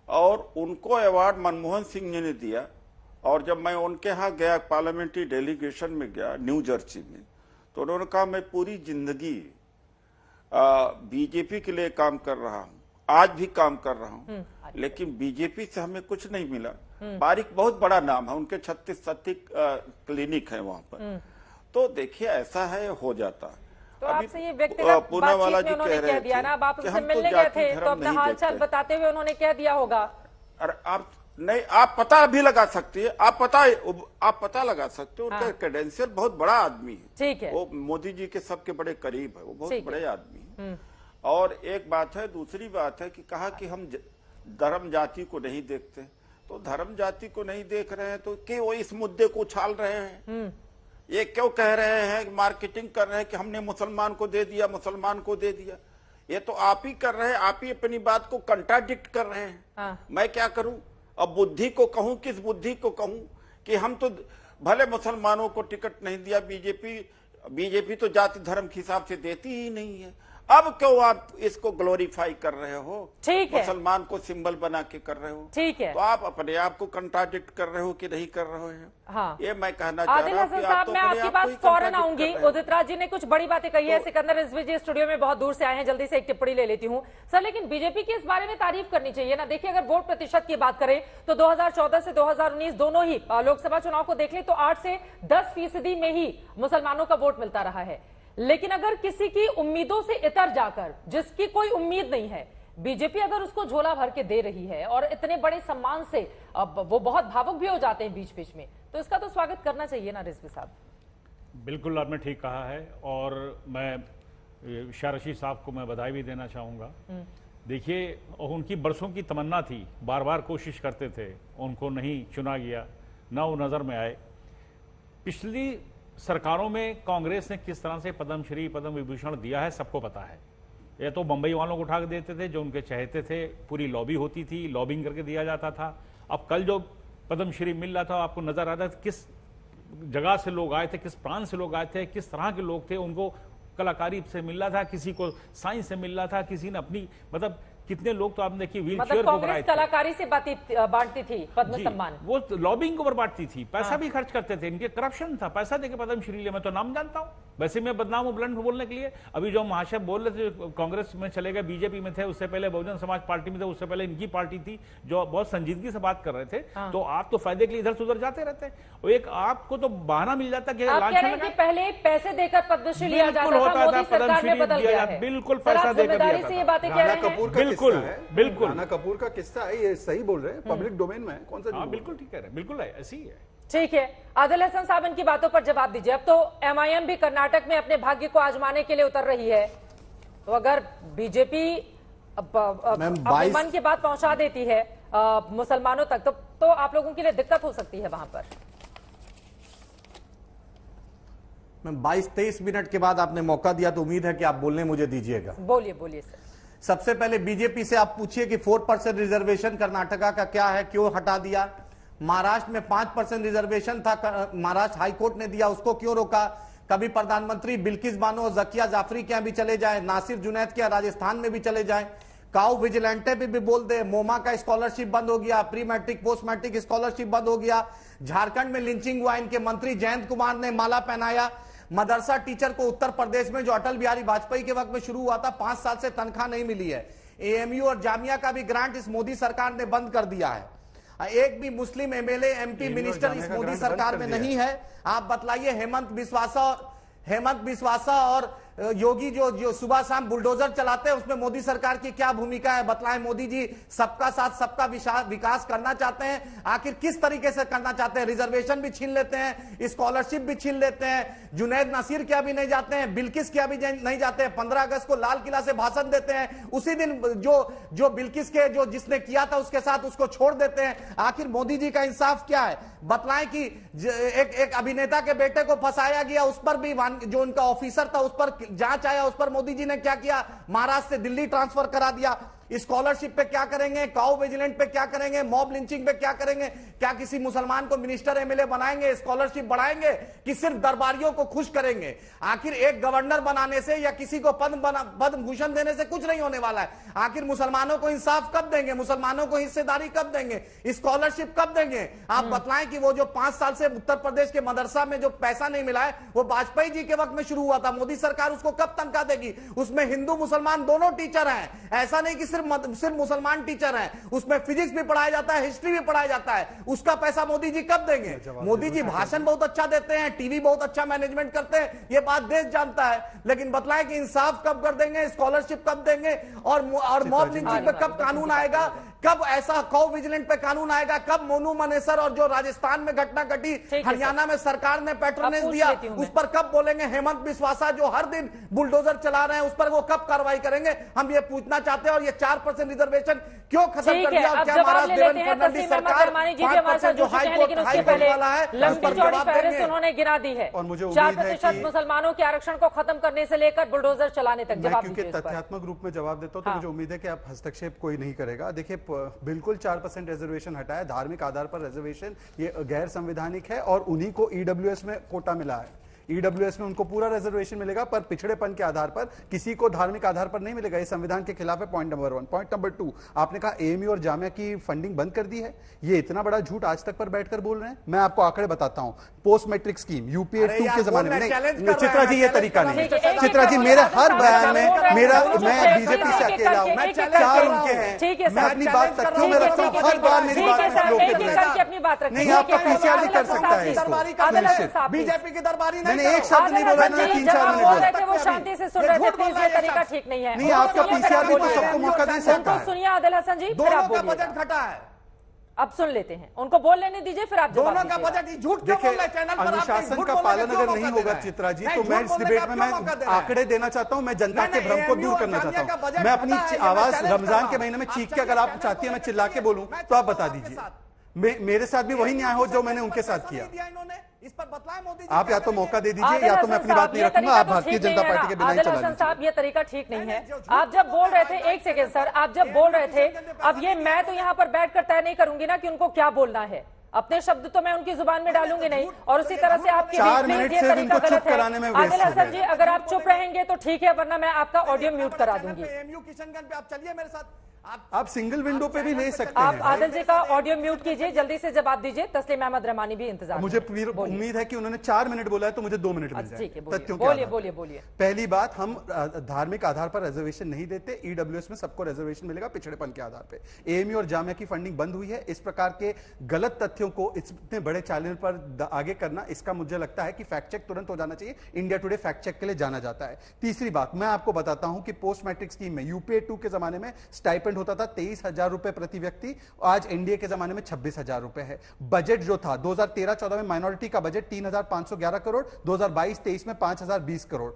और उनको अवार्ड मनमोहन सिंह जी ने दिया। और जब मैं उनके यहाँ गया, पार्लियामेंट्री डेलीगेशन में गया न्यू जर्सी में, तो उन्होंने कहा मैं पूरी जिंदगी बीजेपी के लिए काम कर रहा हूँ, आज भी काम कर रहा हूँ, लेकिन बीजेपी से हमें कुछ नहीं मिला। पारिक बहुत बड़ा नाम है, उनके 36 क्लिनिक है वहां पर। तो देखिए, ऐसा है, हो जाता है। तो आपसे ये व्यक्तिगत बातचीत में उन्होंने कह दिया ना, अब आप उनसे मिलने गए थे तो अपना हालचाल बताते हुए उन्होंने कह दिया होगा। अरे आप नहीं, आप पता भी लगा सकती है, आप पता लगा सकते हो। उनका क्रेडेंशियल बहुत बड़ा आदमी है, ठीक है, वो मोदी जी के सबके बड़े करीब है, वो बहुत बड़े आदमी है। और एक बात है, दूसरी बात है कि कहा कि हम धर्म जाति को नहीं देखते, तो धर्म जाति को नहीं देख रहे हैं तो क्यों इस मुद्दे को उछाल रहे हैं? ये क्यों कह रहे हैं, मार्केटिंग कर रहे हैं कि हमने मुसलमान को दे दिया, मुसलमान को दे दिया? ये तो आप ही कर रहे हैं, आप ही अपनी बात को कंट्राडिक्ट कर रहे हैं। मैं क्या करूं? अब बुद्धि को कहूं, किस बुद्धि को कहूं कि हम तो भले मुसलमानों को टिकट नहीं दिया, बीजेपी तो जाति धर्म के हिसाब से देती ही नहीं है। अब क्यों आप इसको ग्लोरीफाई कर रहे हो? ठीक है, मुसलमान को सिंबल बना के कर रहे हो, ठीक है, तो आप अपने आप को कंट्राडिक्ट कर रहे हो कि नहीं कर रहे हो? हाँ, ये मैं कहना चाह रहा हूं। आदिल हसन साहब, मैं आपकी बात फौरन आऊंगी। उदित राज जी ने कुछ बड़ी बातें कही है। सिकंदर रिजवी जी स्टूडियो में बहुत दूर से आए हैं, जल्दी से एक टिप्पणी ले लेती हूँ सर। लेकिन बीजेपी की इस बारे में तारीफ करनी चाहिए ना। देखिए, अगर वोट प्रतिशत की बात करें तो 2014 से 2019 दोनों ही लोकसभा चुनाव को देख ले तो 8 से 10% में ही मुसलमानों का वोट मिलता रहा है। लेकिन अगर किसी की उम्मीदों से इतर जाकर, जिसकी कोई उम्मीद नहीं है बीजेपी अगर उसको झोला भर के दे रही है और इतने बड़े सम्मान से, अब वो बहुत भावुक भी हो जाते हैं बीच बीच में, तो इसका तो स्वागत करना चाहिए ना रिजवी साहब। बिल्कुल आपने ठीक कहा है, और मैं शाह रशीद साहब को मैं बधाई भी देना चाहूँगा। देखिए, उनकी बरसों की तमन्ना थी, बार बार कोशिश करते थे, उनको नहीं चुना गया, ना वो नज़र में आए। पिछली सरकारों में कांग्रेस ने किस तरह से पद्मश्री पद्म विभूषण दिया है सबको पता है। ये तो बंबई वालों को उठा के देते थे जो उनके चाहते थे, पूरी लॉबी होती थी, लॉबिंग करके दिया जाता था। अब कल जो पद्मश्री मिल रहा था आपको नजर आ रहा था किस जगह से लोग आए थे, किस प्रांत से लोग आए थे, किस तरह के लोग थे। उनको कलाकारी से मिल रहा था, किसी को साइंस से मिल रहा था, किसी ने अपनी मतलब कितने लोग तो आपने देखिए व्हील चेयर को कांग्रेस कलाकारी से बांटती थी पद्म सम्मान, वो लॉबिंग पर बांटती थी, पैसा भी खर्च करते थे, इनके करप्शन था, पैसा देके पद्मश्री लिए। मैं तो नाम जानता हूं, वैसे मैं बदनाम हूं ब्लंट बोलने के लिए। अभी जो महाशय बोल रहे थे कांग्रेस में चले गए, बीजेपी में थे, उससे पहले बहुजन समाज पार्टी में थे, उससे पहले इनकी पार्टी थी, जो बहुत संजीदगी से बात कर रहे थे। तो आप तो फायदे के लिए इधर से उधर जाते रहते हैं। एक आपको तो बहाना मिल जाता कि पहले पैसे देकर पद्मश्री लिया जाता था, मोदी सरकार में बदल गया है। बिल्कुल पैसा देकर से ये बातें कह रहे हैं। बिल्कुल बिल्कुल राणा कपूर का किस्सा है, ये सही बोल रहे हैं, पब्लिक डोमेन में है, कौन सा? हाँ बिल्कुल ठीक कह रहे हैं, बिल्कुल है, ऐसी ही है। ठीक है, आदिल हसन साहब इनकी बातों पर जवाब दीजिए। अब तो एमआईएम भी कर्नाटक में अपने भाग्य को आजमाने के लिए उतर रही है, तो अगर बीजेपी अपने मन की बात पहुंचा देती है मुसलमानों तक, तो आप लोगों के लिए दिक्कत हो सकती है वहां पर। मैं 22-23 मिनट के बाद आपने मौका दिया तो उम्मीद है कि आप बोलने मुझे दीजिएगा। बोलिए सर। सबसे पहले बीजेपी से आप पूछिए कि 4% रिजर्वेशन कर्नाटका का क्या है, क्यों हटा दिया? महाराष्ट्र में 5% रिजर्वेशन था, महाराष्ट्र हाईकोर्ट ने दिया, उसको क्यों रोका? कभी प्रधानमंत्री बिल्किस बानो और जकिया जाफरी के यहां भी चले जाए, नासिर जुनैद के राजस्थान में भी चले जाए, काउ विजिलेंटे पे भी बोल दे, मोमा का स्कॉलरशिप बंद हो गया, pre matric post matric scholarship बंद हो गया, झारखंड में लिंचिंग हुआ, इनके मंत्री जयंत कुमार ने माला पहनाया, मदरसा टीचर को उत्तर प्रदेश में जो अटल बिहारी वाजपेयी के वक्त में शुरू हुआ था 5 साल से तनख्वाह नहीं मिली है। एएमयू और जामिया का भी ग्रांट इस मोदी सरकार ने बंद कर दिया है। एक भी मुस्लिम एमएलए एमपी मिनिस्टर इस मोदी सरकार में नहीं है। आप बतलाइए हेमंत बिस्वासा और योगी जो सुबह शाम बुलडोजर चलाते हैं उसमें मोदी सरकार की क्या भूमिका है? बतलाएं। मोदी जी सबका साथ सबका विकास करना चाहते हैं, आखिर किस तरीके से करना चाहते हैं? रिजर्वेशन भी छीन लेते हैं, स्कॉलरशिप भी छीन लेते हैं, जुनैद नासिर क्या भी नहीं जाते हैं, बिल्किस क्या भी नहीं जाते हैं, 15 अगस्त को लाल किला से भाषण देते हैं, उसी दिन जो बिल्किस के जिसने किया था उसके साथ उसको छोड़ देते हैं। आखिर मोदी जी का इंसाफ क्या है? बतलाएं कि एक अभिनेता के बेटे को फंसाया गया, उस पर भी जो उनका ऑफिसर था उस पर जांच आया, उस पर मोदी जी ने क्या किया? महाराष्ट्र से दिल्ली ट्रांसफर करा दिया। स्कॉलरशिप पे क्या करेंगे? काउ विजिलेंट पे क्या करेंगे? मॉब लिंचिंग पे क्या करेंगे? क्या किसी मुसलमान को मिनिस्टर एमएलए बनाएंगे? स्कॉलरशिप बढ़ाएंगे कि सिर्फ दरबारियों को खुश करेंगे? आखिर एक गवर्नर बनाने से या किसी को पद्म भूषण देने से कुछ नहीं होने वाला है। आखिर मुसलमानों को इंसाफ कब देंगे? मुसलमानों को हिस्सेदारी कब देंगे? स्कॉलरशिप कब देंगे? आप बतलाएं कि वो जो 5 साल से उत्तर प्रदेश के मदरसा में जो पैसा नहीं मिला है वो वाजपेयी जी के वक्त में शुरू हुआ था। मोदी सरकार उसको कब तनख्वाह देगी? उसमें हिंदू मुसलमान दोनों टीचर हैं, ऐसा नहीं कि सिर्फ मुसलमान टीचर हैं, उसमें फिजिक्स भी पढ़ाया जाता है, हिस्ट्री भी पढ़ाया जाता है। उसका पैसा मोदी जी कब देंगे? मोदी जी भाषण बहुत अच्छा देते हैं, टीवी बहुत अच्छा मैनेजमेंट करते हैं, ये बात देश जानता है, लेकिन बतलाएं कि इंसाफ कब कर देंगे? स्कॉलरशिप कब देंगे? और मॉब लिंचिंग पे कब कानून आएगा? कब ऐसा काउ विजिलेंट पे कानून आएगा? कब मोनू मनेसर और जो राजस्थान में घटना घटी, हरियाणा में सरकार ने पैट्रोनेज दिया, उस पर कब बोलेंगे? हेमंत बिस्वासा जो हर दिन बुलडोजर चला रहे हैं उस पर वो कब कार्रवाई करेंगे? हम ये पूछना चाहते हैं। और ये 4% रिजर्वेशन क्यों खत्म कर दिया? और क्या महाराज देवेंद्र फडणवीस सरकार 5% जो हाईकोर्ट वाला है उस पर जवाब देंगे? उन्होंने गिरा दी है। और मुझे 4% मुसलमानों के आरक्षण को खत्म करने से लेकर बुलडोजर चलाने तक जवाब क्योंकि तथ्यात्मक रूप में जवाब देता हूं तो मुझे उम्मीद है कि आप हस्तक्षेप कोई नहीं करेगा। देखिए बिल्कुल 4% रिजर्वेशन हटाया, धार्मिक आधार पर रिजर्वेशन ये गैर संवैधानिक है और उन्हीं को ईडब्ल्यूएस में कोटा मिला है। ईडब्ल्यूएस में उनको पूरा रिजर्वेशन मिलेगा, पर पिछड़ेपन के आधार पर, किसी को धार्मिक आधार पर नहीं मिलेगा। ये संविधान के खिलाफ है। Point number 1। पॉइंट नंबर 2, आपने कहा एएमयू और जामिया की फंडिंग बंद कर दी है। ये इतना बड़ा झूठ आज तक पर बैठकर बोल रहे हैं। मैं आपको आंकड़े बताता हूं। पोस्ट मैट्रिक स्कीम यूपीए 2 के जमाने में नहीं। चित्रा जी ये तरीका नहीं। चित्रा जी मेरे हर बयान में मैं बीजेपी से अकेला हूं, 4 उनके हैं, मैं अपनी बात तथ्यों में रखता हूं, हर बार मेरी बात नहीं। आपका पीसीआर भी कर सकता है इसको। बीजेपी की दरबारी नहीं मैंने एक शब्द नहीं बोला, मैंने 3-4 मिनट बोला। थे वो शांति से सुन रहे थे, प्लीज ये तरीका ठीक नहीं है। नहीं, आपका पीसीआर भी तो सबको मौका दे सकता है। सुनिए आदिल हसन जी, फिर आप बोलिए। बजट घटा है, अब सुन लेते हैं, उनको बोल लेने दीजिए, फिर आप दोनों का बजट झूठ क्यों बोल रहे हैं चैनल पर? अनुशासन का पालन अगर नहीं होगा चित्रा जी, तो मैं इस डिबेट में मैं आंकड़े देना चाहता हूं, मैं जनता के भ्रम को दूर करना चाहता हूं। मैं अपनी आवाज रमजान के महीने में चीख के, अगर आप चाहती है मैं चिल्ला के बोलूं तो आप बता दीजिए। मेरे साथ भी वही न्याय हो जो मैंने उनके साथ किया। इस पर बतलाएं मोदी। आप या तो मौका दे दीजिए या तो मैं अपनी बात नहीं रखूंगा। आप भारतीय जनता पार्टी के बिना ही चला लीजिए। साहब ये तरीका ठीक नहीं है। आप जब बोल रहे थे, एक सेकेंड सर, आप जब बोल रहे थे, अब ये मैं तो यहाँ पर बैठकर तय नहीं करूंगी ना कि उनको क्या बोलना है। अपने शब्द तो मैं उनकी जुबान में डालूंगी नहीं, और उसी तरह से आपके 4 मिनट से इनको चुप कराने में आदिल हसन जी, अगर आप चुप रहेंगे तो ठीक है, वरना मैं आपका ऑडियो म्यूट करा दूंगी। एमयू किशनगंज पे आप चलिए मेरे साथ, आप सिंगल विंडो पे भी ले सकते हैं। आप आदिल जी का ऑडियो म्यूट कीजिए, जल्दी से जवाब दीजिए। तस्लीम अहमद रहमानी भी इंतजार। मुझे उम्मीद है कि उन्होंने 4 मिनट बोला है तो मुझे 2 मिनट मिल जाए। ठीक है, बोलिए। पहली बात, हम धार्मिक आधार पर रिजर्वेशन नहीं देते। ईडब्ल्यूएस में सबको रिजर्वेशन मिलेगा पिछड़ेपन के आधार पे। एएमयू और जामिया की फंडिंग बंद हुई है। इस प्रकार के गलत तथ्यों को इतने बड़े चैनल पर आगे करना, इसका मुझे लगता है कि फैक्ट चेक तुरंत हो जाना चाहिए। इंडिया टुडे फैक्ट चेक के लिए जाना जाता है। तीसरी बात, मैं आपको बताता हूं कि पोस्ट मैट्रिक स्कीम में यूपीए 2 के जमाने में स्टाइपेंड होता था 23,000 रुपए प्रति व्यक्ति, आज एनडीए के जमाने में 26,000 रुपए है। बजट जो था 2013-14 में माइनॉरिटी का बजट 3,511 करोड़, 2022-23 में 5,020 करोड़।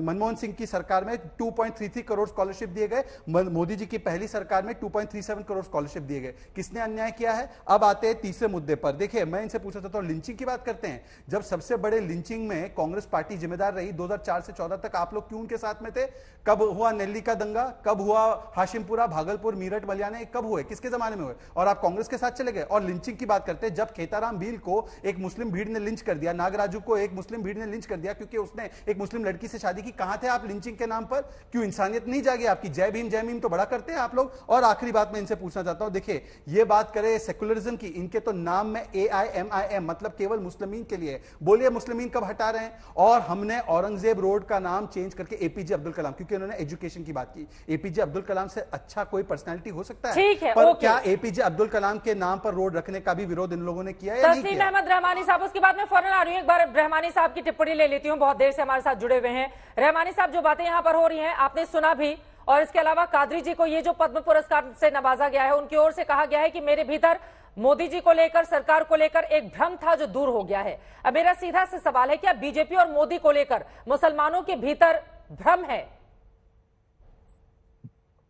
मनमोहन सिंह की सरकार में 2.33 करोड़ स्कॉलरशिप दिए गए। मोदी जी की पहली सरकार में 2.37 करोड़ स्कॉलरशिप दिए गए। किसने अन्याय किया है? अब आते हैं तीसरे मुद्दे पर। देखिए, मैं इनसे पूछा चाहता हूं, लिंचिंग की बात करते हैं। जब सबसे बड़े लिंचिंग में कांग्रेस पार्टी जिम्मेदार रही 2004 से 14 तक, आप लोग क्यों उनके साथ में थे? कब हुआ नेल्ली का दंगा? कब हुआ हाशिमपुरा, भागलपुर, मीरठ, बलियाने, कब हुए? किसके जमाने में हुए? और आप कांग्रेस के साथ चले गए। और लिंचिंग की बात करते हैं, जब खेताराम भील को एक मुस्लिम भीड़ ने लिंच कर दिया, नागराजू को एक मुस्लिम भीड़ ने लिंच कर दिया क्योंकि उसने एक मुस्लिम लड़की से शादी की, कहां थे आप लिंचिंग के नाम पर? क्यों इंसानियत नहीं जागी आपकी? जय भीम तो बड़ा करते हैं आप लोग। और आखिरी बात मैं इनसे पूछना चाहता हूं, देखिए ये बात करें सेकुलरिज्म की, इनके तो नाम में AIMIM मतलब केवल मुस्लिमीन के लिए। बोलिए मुस्लिमीन कब हटा रहे हैं? और हमने औरंगजेब रोड का नाम चेंज करके APJ अब्दुल कलाम, क्योंकि उन्होंने एजुकेशन की बात की। APJ अब्दुल कलाम से अच्छा कोई पर्सनैलिटी हो सकता है? ठीक है, पर क्या APJ अब्दुल कलाम के नाम पर रोड रखने का भी विरोध इन लोगों ने किया या नहीं किया? तस्लीम अहमद रहमानी साहब, उसके बाद मैं फौरन आ रही हूं। एक बार रहमानी साहब की टिप्पणी ले लेती हूं, बहुत देर से हमारे साथ जुड़े हुए हैं। रहमानी साहब, जो बातें यहां पर हो रही हैं आपने सुना भी, और इसके अलावा कादरी जी को ये जो पद्म पुरस्कार से नवाजा गया है, उनकी ओर से कहा गया है कि मेरे भीतर मोदी जी को लेकर, सरकार को लेकर एक भ्रम था जो दूर हो गया है। अब मेरा सीधा से सवाल है, क्या बीजेपी और मोदी को लेकर मुसलमानों के भीतर भ्रम है?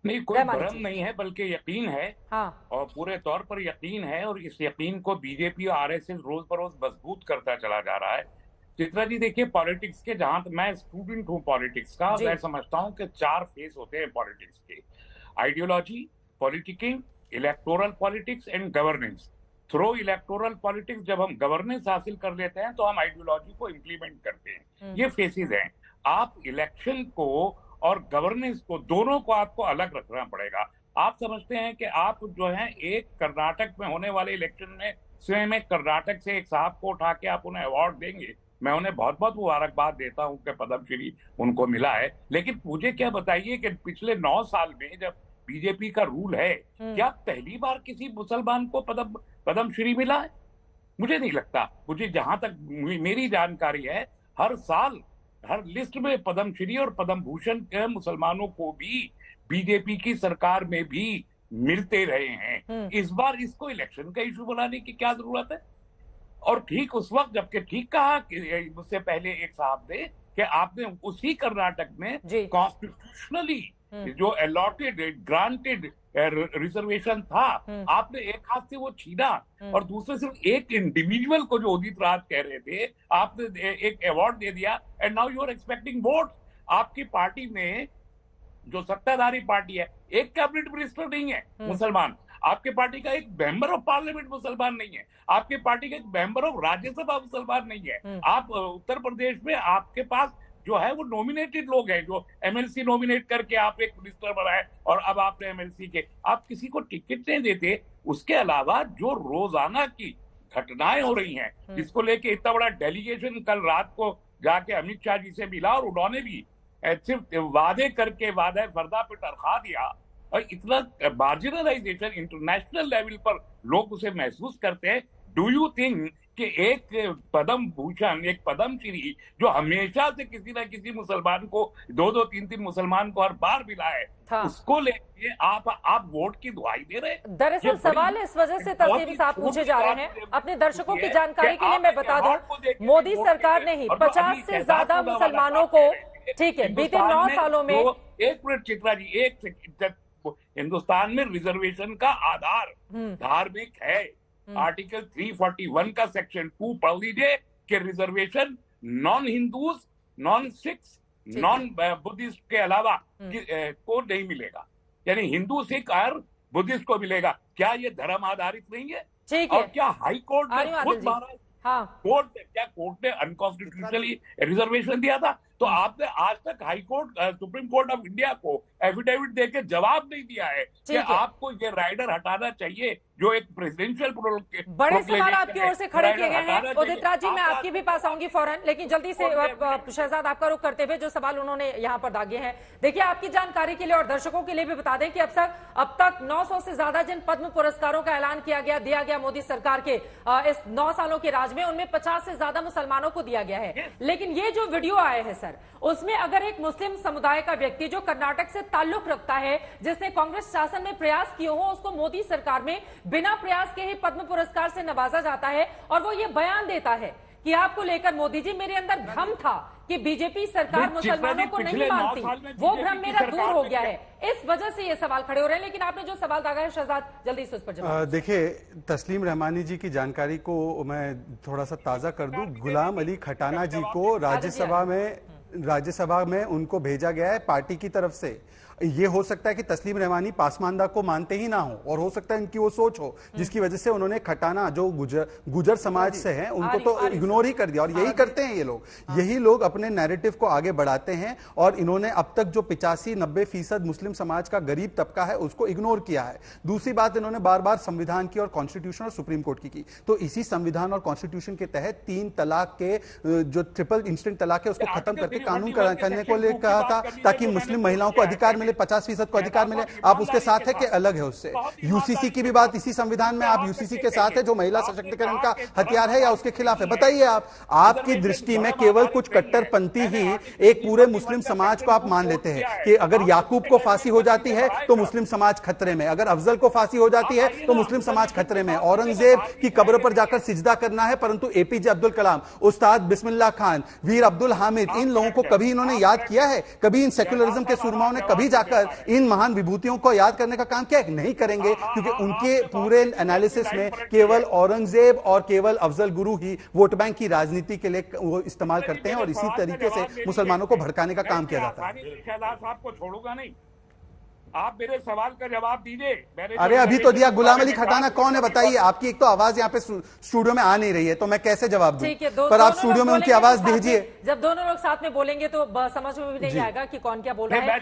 नहीं, कोई भ्रम नहीं है, बल्कि यकीन है। हाँ। और पूरे तौर पर यकीन है, और इस यकीन को बीजेपी और आरएसएस रोज बरोज मजबूत करता चला जा रहा है। चित्रा जी, देखिए पॉलिटिक्स के, जहां मैं स्टूडेंट हूं पॉलिटिक्स का, मैं समझता हूं कि 4 फेस होते हैं पॉलिटिक्स के: ideology, politicking, electoral politics and governance. Through electoral politics जब हम गवर्नेंस हासिल कर लेते हैं तो हम आइडियोलॉजी को इम्प्लीमेंट करते हैं। ये फेसेस हैं। आप इलेक्शन को और गवर्नेंस को, दोनों को आपको अलग रखना पड़ेगा। आप समझते हैं कि आप जो है एक कर्नाटक में होने वाले इलेक्शन में स्वयं में कर्नाटक से एक साहब को उठा के आप उन्हें अवार्ड देंगे? मैं उन्हें बहुत बहुत मुबारकबाद देता हूं कि पद्मश्री उनको मिला है, लेकिन मुझे क्या बताइए कि पिछले 9 साल में जब बीजेपी का रूल है, क्या पहली बार किसी मुसलमान को पद्मश्री मिला है? मुझे नहीं लगता। मुझे जहां तक मेरी जानकारी है, हर साल हर लिस्ट में पद्मश्री और पद्म भूषण के मुसलमानों को भी बीजेपी की सरकार में भी मिलते रहे हैं। इस बार इसको इलेक्शन का इशू बनाने की क्या जरूरत है? और ठीक उस वक्त, जबकि ठीक कहा कि मुझसे पहले एक साहब ने कि आपने उसी कर्नाटक में कॉन्स्टिट्यूशनली जो अलॉटेड ग्रांटेड रिजर्वेशन था, आपने एक हाथ से वो छीना और दूसरे सिर्फ एक इंडिविजुअल को, जो उदित राज कह रहे थे, आपने एक अवार्ड दे दिया। And now you are expecting vote. आपकी पार्टी में जो सत्ताधारी पार्टी है, एक कैबिनेट मिनिस्टर नहीं है मुसलमान। आपके पार्टी का एक मेंबर ऑफ पार्लियामेंट मुसलमान नहीं है। आपके पार्टी का एक मेंबर ऑफ राज्यसभा मुसलमान नहीं है। आप उत्तर प्रदेश में आपके पास जो है वो नॉमिनेटेड लोग हैं, जो एमएलसी नॉमिनेट करके आप एक मिनिस्टर बनाए, और अब आपने एमएलसी के, आप किसी को टिकट नहीं देते। उसके अलावा जो रोजाना की घटनाएं हो रही हैं, जिसको लेके इतना बड़ा डेलीगेशन कल रात को जाके अमित शाह जी से मिला, और उन्होंने भी सिर्फ वादे करके वादा फरदा पे टरखा दिया, और इतना मार्जिनलाइजेशन इंटरनेशनल लेवल पर लोग उसे महसूस करते हैं। डू यू थिंक कि एक पद्म भूषण, एक पद्मश्री जो हमेशा से किसी ना किसी मुसलमान को, 2-2, 3-3 मुसलमान को हर बार मिला है, उसको लेके आप वोट की दुहाई दे रहे हैं। दरअसल सवाल इस वजह से तस्लीम साहब पूछे जा रहे हैं। अपने दर्शकों की जानकारी के लिए मैं बता दूं, मोदी सरकार ने ही 50 से ज्यादा मुसलमानों को, ठीक है, बीते 9 सालों में, एक मिनट चित्रा जी, एक सेकंड, हिंदुस्तान में रिजर्वेशन का आधार धार्मिक है। आर्टिकल 341 का सेक्शन 2 पढ़ लीजिए कि reservation non Hindus, non Sikhs, non Buddhist के अलावा को नहीं मिलेगा, यानी हिंदू, सिख और बुद्धिस्ट को मिलेगा। क्या ये धर्म आधारित नहीं है? ठीक और है। क्या हाई कोर्ट ने खुद मारा? कोर्ट ने अनकॉन्स्टिट्यूशनली रिजर्वेशन दिया था? तो आपने आज तक high court, supreme court of India को एफिडेविट देके जवाब नहीं दिया है कि आपको ये राइडर हटाना चाहिए, जो एक प्रेसिडेंशियल बड़े सवाल आपकी ओर से खड़े किए गए हैं। उदित राज जी, मैं आपके भी पास आऊंगी फौरन, लेकिन जल्दी से शहजाद आपका रुख करते हुए जो सवाल उन्होंने यहाँ पर दागे हैं, देखिए आपकी जानकारी के लिए और दर्शकों के लिए भी बता दें कि अब तक 900 से ज्यादा जिन पद्म पुरस्कारों का ऐलान दिया गया मोदी सरकार के इस 9 सालों के राज में, उनमें 50 से ज्यादा मुसलमानों को दिया गया है। लेकिन ये जो वीडियो आए हैं सर, उसमें अगर एक मुस्लिम समुदाय का व्यक्ति जो कर्नाटक से ताल्लुक रखता है, जिसने कांग्रेस शासन में प्रयास किए हो, उसको मोदी सरकार में बिना प्रयास के ही पद्म पुरस्कार से नवाजा जाता है, और वो ये बयान देता है कि आपको लेकर मोदी जी मेरे अंदर भ्रम था कि बीजेपी सरकार मुसलमानों को नहीं मानती, वो भ्रम मेरा दूर हो गया है। इस वजह से ये सवाल खड़े हो रहे हैं। लेकिन आपने जो सवाल दागा है शहजाद, जल्दी से उस पर जवाब। देखिए, तस्लीम रहमानी जी की जानकारी को मैं थोड़ा सा ताजा कर दूं। गुलाम अली खटाना जी को राज्यसभा में उनको भेजा गया है पार्टी की तरफ से। ये हो सकता है कि तस्लीम रहमानी पासमानदा को मानते ही ना हो, और हो सकता है इनकी वो सोच हो जिसकी वजह से उन्होंने खटाना जो गुजर समाज से हैं उनको तो इग्नोर ही कर दिया। और यही करते हैं ये लोग, यही लोग अपने नैरेटिव को आगे बढ़ाते हैं। और इन्होंने अब तक जो 85-90% मुस्लिम समाज का गरीब तबका है उसको इग्नोर किया है। दूसरी बात, इन्होंने बार बार संविधान की और कॉन्स्टिट्यूशन और सुप्रीम कोर्ट की। तो इसी संविधान और कॉन्स्टिट्यूशन के तहत 3 तलाक के जो ट्रिपल इंस्टेंट तलाक है उसको खत्म करके कानून करने को लेकर कहा था, ताकि मुस्लिम महिलाओं को अधिकार मिले, 50% को अधिकार मिले। आप उसके साथ है कि अलग है उससे? यूसीसी की भी बात इसी संविधान में, आप यूसीसी के साथ है जो महिला सशक्तिकरण का हथियार है, या उसके खिलाफ है? बताइए आप। आपकी दृष्टि में केवल कुछ कट्टरपंथी ही एक पूरे मुस्लिम समाज को आप मान लेते हैं कि अगर याकूब को फांसी हो जाती है तो मुस्लिम समाज खतरे में, अगर अफजल को फांसी हो जाती है तो मुस्लिम समाज खतरे में। औरंगजेब की कब्र पर जाकर सिजदा करना है, परंतु एपीजे अब्दुल कलाम, उस्ताद बिस्मिल्लाह खान, वीर अब्दुल हामिद, इन लोगों को कभी इन्होंने याद किया है? कभी इन सेक्युलरिज्म के सुरमाओं ने कभी जाकर इन महान विभूतियों को याद करने का काम किया? नहीं करेंगे, क्योंकि उनके पूरे एनालिसिस में केवल औरंगजेब और केवल अफजल गुरु ही वोट बैंक की राजनीति के लिए वो इस्तेमाल करते हैं, और इसी तरीके से मुसलमानों को भड़काने का काम किया जाता है। शहजाद साहब को छोड़ूंगा नहीं, आप मेरे सवाल का जवाब दीजिए। अरे अभी तो दिया। गुलाम अली खटाना कौन है बताइए? आपकी एक तो आवाज यहाँ पे स्टूडियो में आ नहीं रही है, तो मैं कैसे जवाब दूं? पर आप स्टूडियो में उनकी आवाज दीजिए। जब दोनों लोग साथ में बोलेंगे तो समझ में भी नहीं आएगा कि कौन क्या बोल रहा है।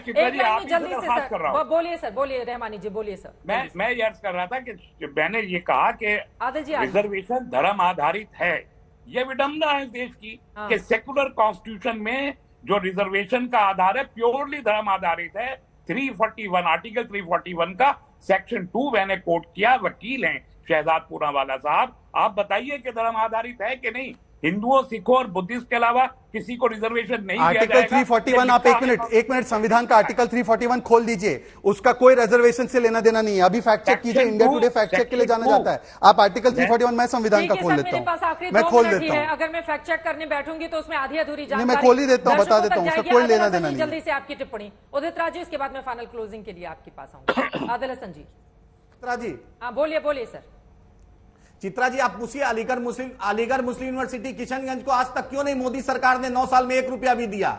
जल्दी से सर बोलिए, सर बोलिए, रहमानी जी बोलिए सर। मैं ये अर्ज कर रहा था कि मैंने ये कहा कि रिजर्वेशन धर्म आधारित है। ये विडंबना है देश की कि सेकुलर कॉन्स्टिट्यूशन में जो रिजर्वेशन का आधार है प्योरली धर्म आधारित है। 341 आर्टिकल 341 का सेक्शन 2 मैंने कोट किया। वकील हैं शहजाद पूनावाला साहब, आप बताइए कि धर्म आधारित है कि नहीं? हिंदुओं, सिखों और बुद्धिस्ट के अलावा किसी को रिजर्वेशन नहीं दिया जाएगा। आर्टिकल 341, आप एक मिनट संविधान का आर्टिकल 341 खोल दीजिए, उसका कोई रिजर्वेशन से लेना देना नहीं है। अभी फैक्ट चेक कीजिए, इंडिया टुडे फैक्ट चेक के लिए जाना जाता है। आप आर्टिकल 341, मैं संविधान का खोल लेता हूँ, मैं खोल देता हूँ। अगर मैं फैक्ट चेक करने बैठूंगी तो उसमें आधी अधूरी जानकारी मैं खोल ही देता हूँ, बता देता हूँ, उसका कोई लेना देना नहीं। जल्दी से आपकी टिप्पणी उदित राज जी, इसके बाद मैं फाइनल क्लोजिंग के लिए आपके पास आऊंगा। आदिल हसन जी। चित्रा जी, हाँ बोलिए सर। चित्रा जी, आप पूछिए अलीगढ़ मुस्लिम यूनिवर्सिटी किशनगंज को आज तक क्यों नहीं मोदी सरकार ने 9 साल में 1 रुपया भी दिया?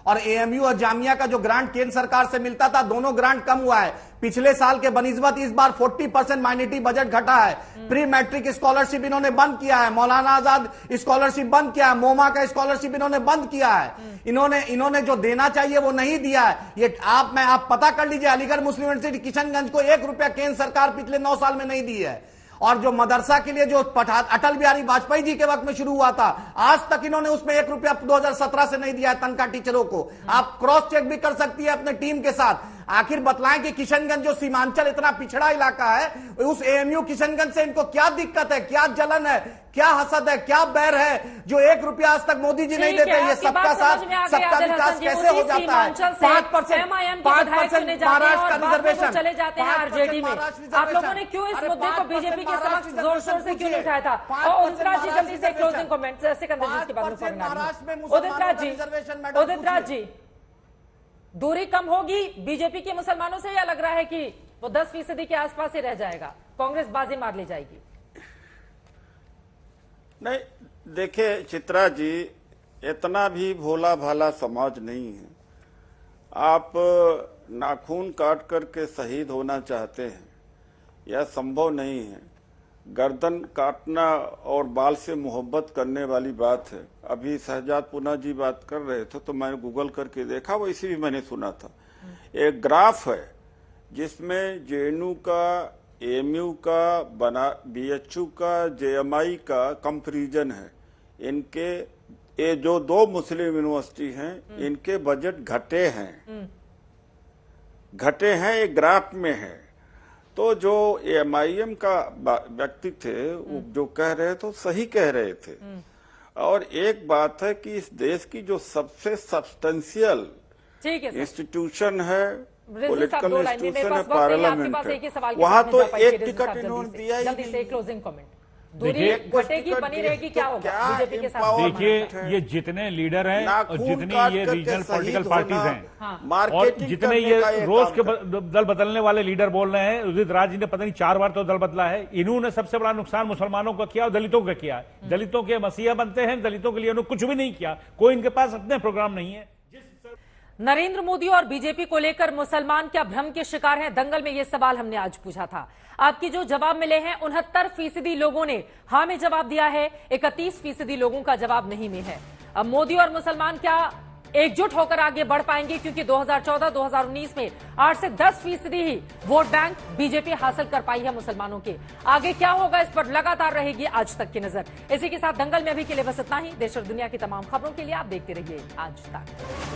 और एएमयू और जामिया का जो ग्रांट केंद्र सरकार से मिलता था, दोनों ग्रांट कम हुआ है। पिछले साल के बनिस्बत इस बार 40% माइनॉरिटी बजट घटा है। प्री मैट्रिक स्कॉलरशिप इन्होंने बंद किया है, मौलाना आजाद स्कॉलरशिप बंद किया है, मोमा का स्कॉलरशिप इन्होंने बंद किया है। इन्होंने जो देना चाहिए वो नहीं दिया है। ये आप पता कर लीजिए, अलीगढ़ मुस्लिम यूनिवर्सिटी किशनगंज को 1 रुपया केंद्र सरकार पिछले 9 साल में नहीं दी है। और जो मदरसा के लिए जो अटल बिहारी वाजपेयी जी के वक्त में शुरू हुआ था, आज तक इन्होंने उसमें 1 रुपया 2017 से नहीं दिया है तनख्वाह टीचरों को। आप क्रॉस चेक भी कर सकती है अपने टीम के साथ। आखिर बतलाएं कि किशनगंज जो सीमांचल इतना पिछड़ा इलाका है, उस एएमयू किशनगंज से इनको क्या दिक्कत है, क्या जलन है, क्या हसद है, क्या बैर है जो 1 रुपया आज तक मोदी जी नहीं देते। ये सबका साथ सबका विकास कैसे हो जाता है? 5% महाराष्ट्र का रिजर्वेशन चले जाते हैं आरजेडी में। आप लोगों ने क्यों इस मुद्दे को बीजेपी के समक्ष जोर शोर से क्यों नहीं उठाया था? और उदित राज जी जल्दी से क्लोजिंग कमेंट के बाद उदित राज जी, दूरी कम होगी बीजेपी के मुसलमानों से, या लग रहा है कि वो 10% के आसपास ही रह जाएगा, कांग्रेस बाजी मार ले जाएगी? नहीं, देखिए चित्रा जी, इतना भी भोला भाला समाज नहीं है। आप नाखून काट करके शहीद होना चाहते हैं, यह संभव नहीं है। गर्दन काटना और बाल से मोहब्बत करने वाली बात है। अभी शहजाद पूना जी बात कर रहे थे तो मैंने गूगल करके देखा, वो इसी भी मैंने सुना था। एक ग्राफ है जिसमें जेएनयू का, एएमयू का, बीएचयू का, जेएमआई का कंपैरिजन है। इनके ये जो 2 मुस्लिम यूनिवर्सिटी हैं, इनके बजट घटे हैं, एक ग्राफ में है। तो जो एमआईएम का व्यक्ति थे वो जो कह रहे थे सही कह रहे थे। और एक बात है कि इस देश की जो सबसे सब्सटेंशियल इंस्टीट्यूशन है, पॉलिटिकल इंस्टीट्यूशन है, पार्लियामेंट है, वहां तो एक टिकट इन्होंने दिया ही नहीं। क्लोजिंग कमेंट, दूरी घटेगी, बनी रहेगी, क्या होगा बीजेपी के साथ? देखिए, ये जितने लीडर हैं और जितने ये रीजनल पॉलिटिकल पार्टीज हैं और जितने ये रोज के दल बदलने वाले लीडर बोल रहे हैं, उदित राज जी ने पता नहीं 4 बार तो दल बदला है। इन्होंने सबसे बड़ा नुकसान मुसलमानों का किया और दलितों का किया। दलितों के मसीहा बनते हैं, दलितों के लिए उन्होंने कुछ भी नहीं किया। कोई इनके पास अपने प्रोग्राम नहीं है। नरेंद्र मोदी और बीजेपी को लेकर मुसलमान क्या भ्रम के शिकार हैं? दंगल में यह सवाल हमने आज पूछा था। आपकी जो जवाब मिले हैं, 69% लोगों ने हाँ में जवाब दिया है, 31% लोगों का जवाब नहीं में है। अब मोदी और मुसलमान क्या एकजुट होकर आगे बढ़ पाएंगे? क्योंकि 2014-2019 में 8 से 10% ही वोट बैंक बीजेपी हासिल कर पाई है मुसलमानों के। आगे क्या होगा, इस पर लगातार रहेगी आज तक की नजर। इसी के साथ दंगल में अभी के लिए बस इतना ही। देश और दुनिया की तमाम खबरों के लिए आप देखते रहिए आज तक।